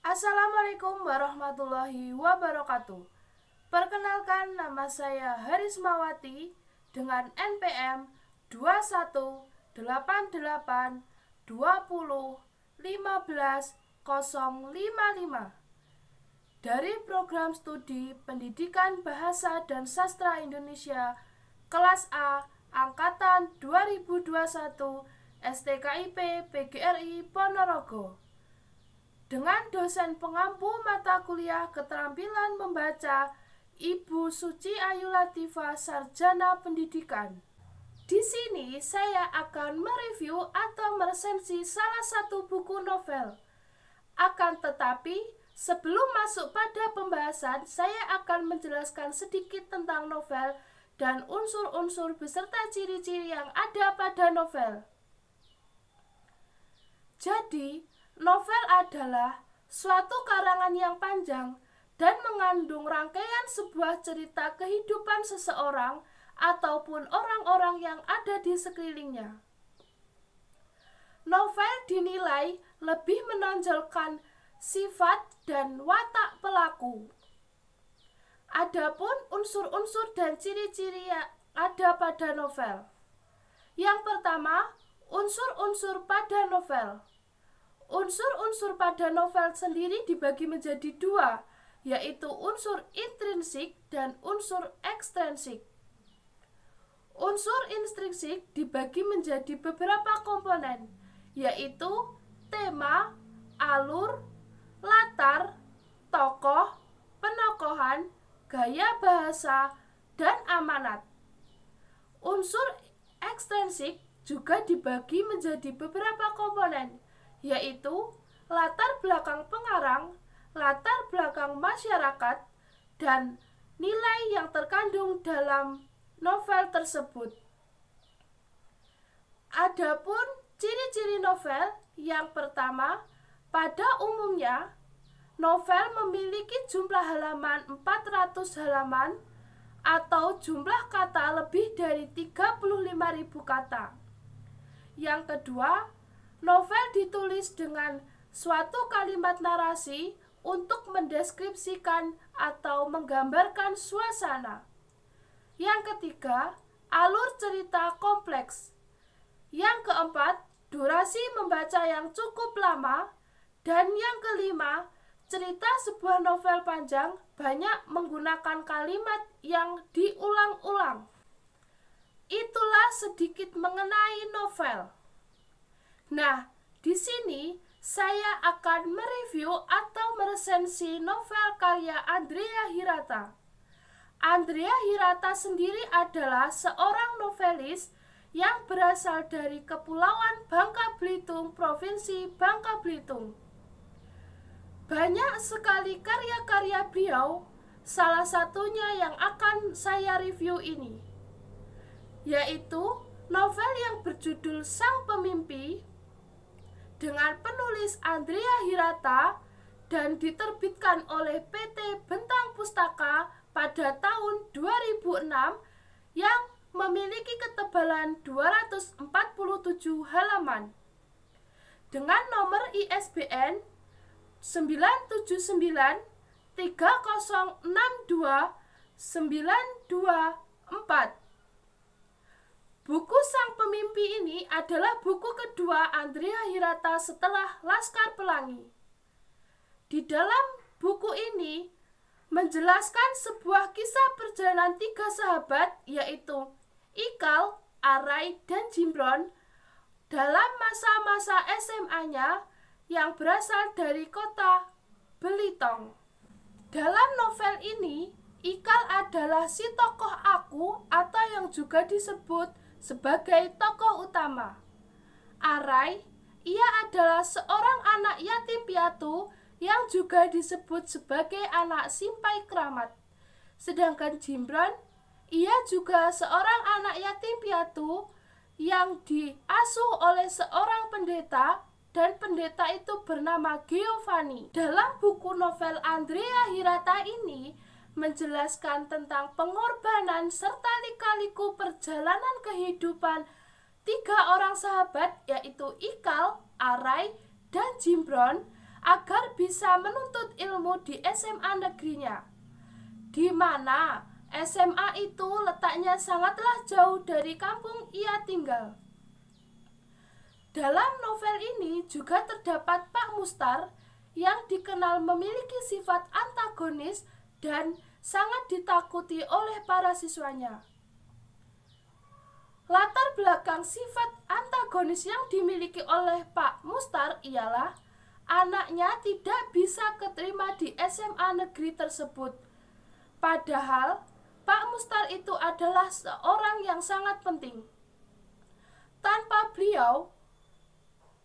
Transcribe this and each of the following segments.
Assalamualaikum warahmatullahi wabarakatuh. Perkenalkan, nama saya Harismawati dengan NPM 21882015055 dari program studi Pendidikan Bahasa dan Sastra Indonesia kelas A angkatan 2021 STKIP PGRI Ponorogo, dengan dosen pengampu mata kuliah keterampilan membaca Ibu Suci Ayu Latifah, Sarjana Pendidikan. Di sini saya akan mereview atau meresensi salah satu buku novel. Akan tetapi, sebelum masuk pada pembahasan, saya akan menjelaskan sedikit tentang novel dan unsur-unsur beserta ciri-ciri yang ada pada novel. Jadi, novel adalah suatu karangan yang panjang dan mengandung rangkaian sebuah cerita kehidupan seseorang ataupun orang-orang yang ada di sekelilingnya. Novel dinilai lebih menonjolkan sifat dan watak pelaku. Adapun unsur-unsur dan ciri-ciri yang ada pada novel. Yang pertama, unsur-unsur pada novel. Unsur-unsur pada novel sendiri dibagi menjadi dua, yaitu unsur intrinsik dan unsur ekstrinsik. Unsur intrinsik dibagi menjadi beberapa komponen, yaitu tema, alur, latar, tokoh, penokohan, gaya bahasa, dan amanat. Unsur ekstrinsik juga dibagi menjadi beberapa komponen, yaitu latar belakang pengarang, latar belakang masyarakat, dan nilai yang terkandung dalam novel tersebut. Adapun ciri-ciri novel, yang pertama, pada umumnya novel memiliki jumlah halaman 400 halaman atau jumlah kata lebih dari 35.000 kata. Yang kedua, novel ditulis dengan suatu kalimat narasi untuk mendeskripsikan atau menggambarkan suasana. Yang ketiga, alur cerita kompleks. Yang keempat, durasi membaca yang cukup lama. Dan yang kelima, cerita sebuah novel panjang banyak menggunakan kalimat yang diulang-ulang. Itulah sedikit mengenai novel. Nah, di sini saya akan mereview atau meresensi novel karya Andrea Hirata. Andrea Hirata sendiri adalah seorang novelis yang berasal dari Kepulauan Bangka Belitung, Provinsi Bangka Belitung. Banyak sekali karya-karya beliau, salah satunya yang akan saya review ini, yaitu novel yang berjudul Sang Pemimpi dengan penulis Andrea Hirata dan diterbitkan oleh PT Bentang Pustaka pada tahun 2006 yang memiliki ketebalan 247 halaman dengan nomor ISBN 979 3062 924. Buku Sang Pemimpi ini adalah buku kedua Andrea Hirata setelah Laskar Pelangi. Di dalam buku ini menjelaskan sebuah kisah perjalanan tiga sahabat, yaitu Ikal, Arai, dan Jimbron dalam masa-masa SMA-nya yang berasal dari kota Belitung. Dalam novel ini, Ikal adalah si tokoh aku atau yang juga disebut sebagai tokoh utama. Arai, ia adalah seorang anak yatim piatu yang juga disebut sebagai anak simpai keramat. Sedangkan Jimbron, ia juga seorang anak yatim piatu yang diasuh oleh seorang pendeta, dan pendeta itu bernama Giovanni. Dalam buku novel Andrea Hirata ini menjelaskan tentang pengorbanan serta lika-liku perjalanan kehidupan tiga orang sahabat, yaitu Ikal, Arai, dan Jimbron, agar bisa menuntut ilmu di SMA negerinya, di mana SMA itu letaknya sangatlah jauh dari kampung ia tinggal. Dalam novel ini juga terdapat Pak Mustar yang dikenal memiliki sifat antagonis dan sangat ditakuti oleh para siswanya. Latar belakang sifat antagonis yang dimiliki oleh Pak Mustar ialah anaknya tidak bisa keterima di SMA negeri tersebut. Padahal Pak Mustar itu adalah seorang yang sangat penting. Tanpa beliau,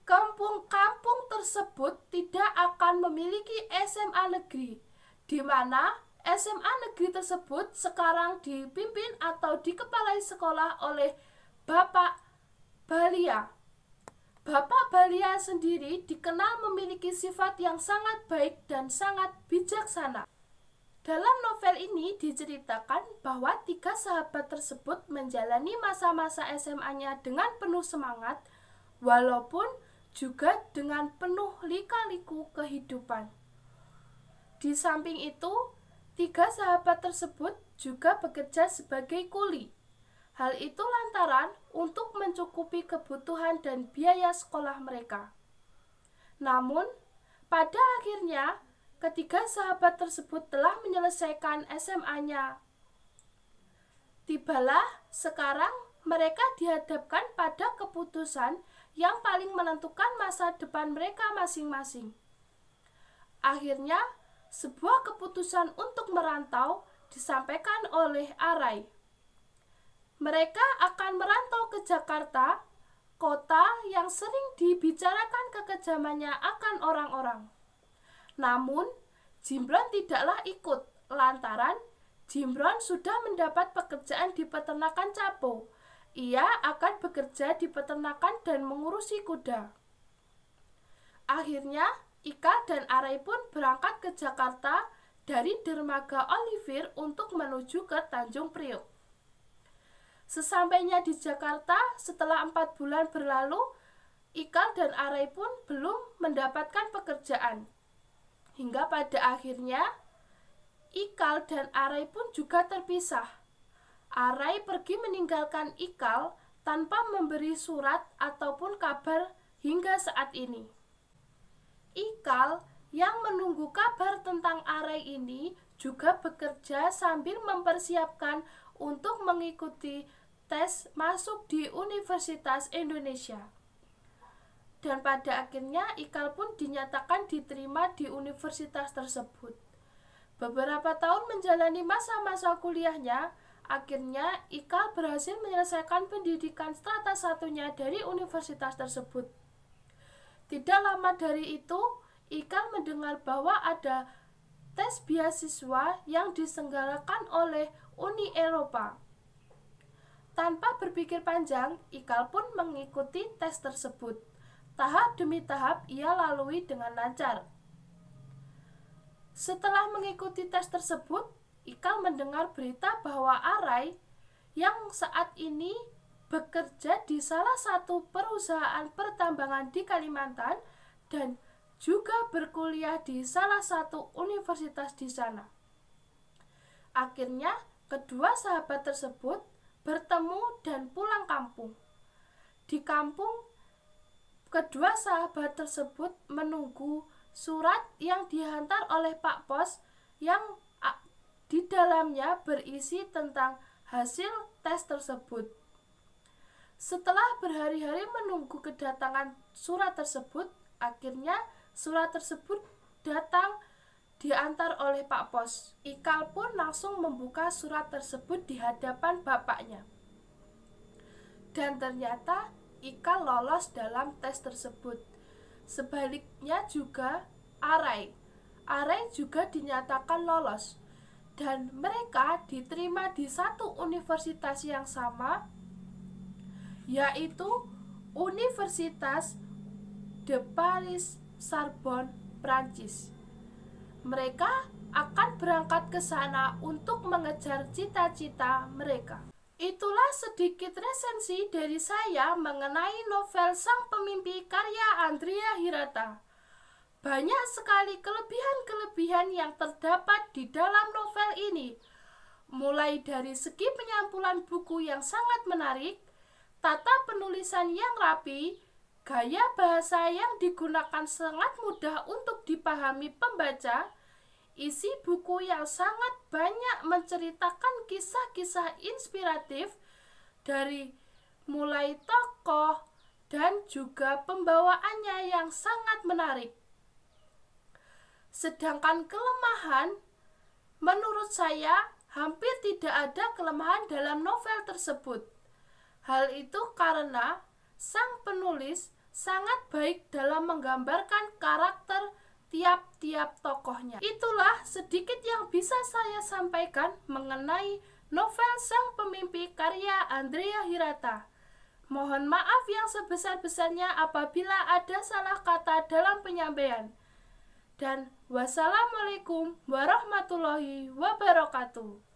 kampung-kampung tersebut tidak akan memiliki SMA negeri, di mana SMA negeri tersebut sekarang dipimpin atau dikepalai sekolah oleh Bapak Balia. Bapak Balia sendiri dikenal memiliki sifat yang sangat baik dan sangat bijaksana. Dalam novel ini diceritakan bahwa 3 sahabat tersebut menjalani masa-masa SMA-nya dengan penuh semangat, walaupun juga dengan penuh lika-liku kehidupan. Di samping itu, 3 sahabat tersebut juga bekerja sebagai kuli. Hal itu lantaran untuk mencukupi kebutuhan dan biaya sekolah mereka. Namun, pada akhirnya, ketiga sahabat tersebut telah menyelesaikan SMA-nya. Tibalah sekarang mereka dihadapkan pada keputusan yang paling menentukan masa depan mereka masing-masing. Akhirnya, sebuah keputusan untuk merantau disampaikan oleh Arai. Mereka akan merantau ke Jakarta, kota yang sering dibicarakan kekejamannya akan orang-orang. Namun, Jimron tidaklah ikut, lantaran Jimron sudah mendapat pekerjaan di peternakan Capo. Ia akan bekerja di peternakan dan mengurusi kuda. Akhirnya, Ikal dan Arai pun berangkat ke Jakarta dari dermaga Olivier untuk menuju ke Tanjung Priok. Sesampainya di Jakarta, setelah 4 bulan berlalu, Ikal dan Arai pun belum mendapatkan pekerjaan. Hingga pada akhirnya, Ikal dan Arai pun juga terpisah. Arai pergi meninggalkan Ikal tanpa memberi surat ataupun kabar hingga saat ini. Ikal yang menunggu kabar tentang Arai ini juga bekerja sambil mempersiapkan untuk mengikuti tes masuk di Universitas Indonesia. Dan pada akhirnya Ikal pun dinyatakan diterima di universitas tersebut. Beberapa tahun menjalani masa-masa kuliahnya, akhirnya Ikal berhasil menyelesaikan pendidikan strata 1-nya dari universitas tersebut. Tidak lama dari itu, Ikal mendengar bahwa ada tes beasiswa yang diselenggarakan oleh Uni Eropa. Tanpa berpikir panjang, Ikal pun mengikuti tes tersebut. Tahap demi tahap ia lalui dengan lancar. Setelah mengikuti tes tersebut, Ikal mendengar berita bahwa Arai yang saat ini bekerja di salah satu perusahaan pertambangan di Kalimantan dan juga berkuliah di salah satu universitas di sana. Akhirnya, kedua sahabat tersebut bertemu dan pulang kampung. Di kampung, kedua sahabat tersebut menunggu surat yang dihantar oleh Pak Pos yang di dalamnya berisi tentang hasil tes tersebut. Setelah berhari-hari menunggu kedatangan surat tersebut, akhirnya surat tersebut datang diantar oleh Pak Pos. Ikal pun langsung membuka surat tersebut di hadapan bapaknya. Dan ternyata Ikal lolos dalam tes tersebut. Sebaliknya juga Arai. Arai juga dinyatakan lolos. Dan mereka diterima di satu universitas yang sama, yaitu Universitas de Paris Sorbonne, Prancis. Mereka akan berangkat ke sana untuk mengejar cita-cita mereka. Itulah sedikit resensi dari saya mengenai novel Sang Pemimpi karya Andrea Hirata. Banyak sekali kelebihan-kelebihan yang terdapat di dalam novel ini, mulai dari segi penyampulan buku yang sangat menarik, tata penulisan yang rapi, gaya bahasa yang digunakan sangat mudah untuk dipahami pembaca, isi buku yang sangat banyak menceritakan kisah-kisah inspiratif dari mulai tokoh dan juga pembawaannya yang sangat menarik. Sedangkan kelemahan, menurut saya hampir tidak ada kelemahan dalam novel tersebut. Hal itu karena sang penulis sangat baik dalam menggambarkan karakter tiap-tiap tokohnya. Itulah sedikit yang bisa saya sampaikan mengenai novel Sang Pemimpi karya Andrea Hirata. Mohon maaf yang sebesar-besarnya apabila ada salah kata dalam penyampaian. Dan wassalamualaikum warahmatullahi wabarakatuh.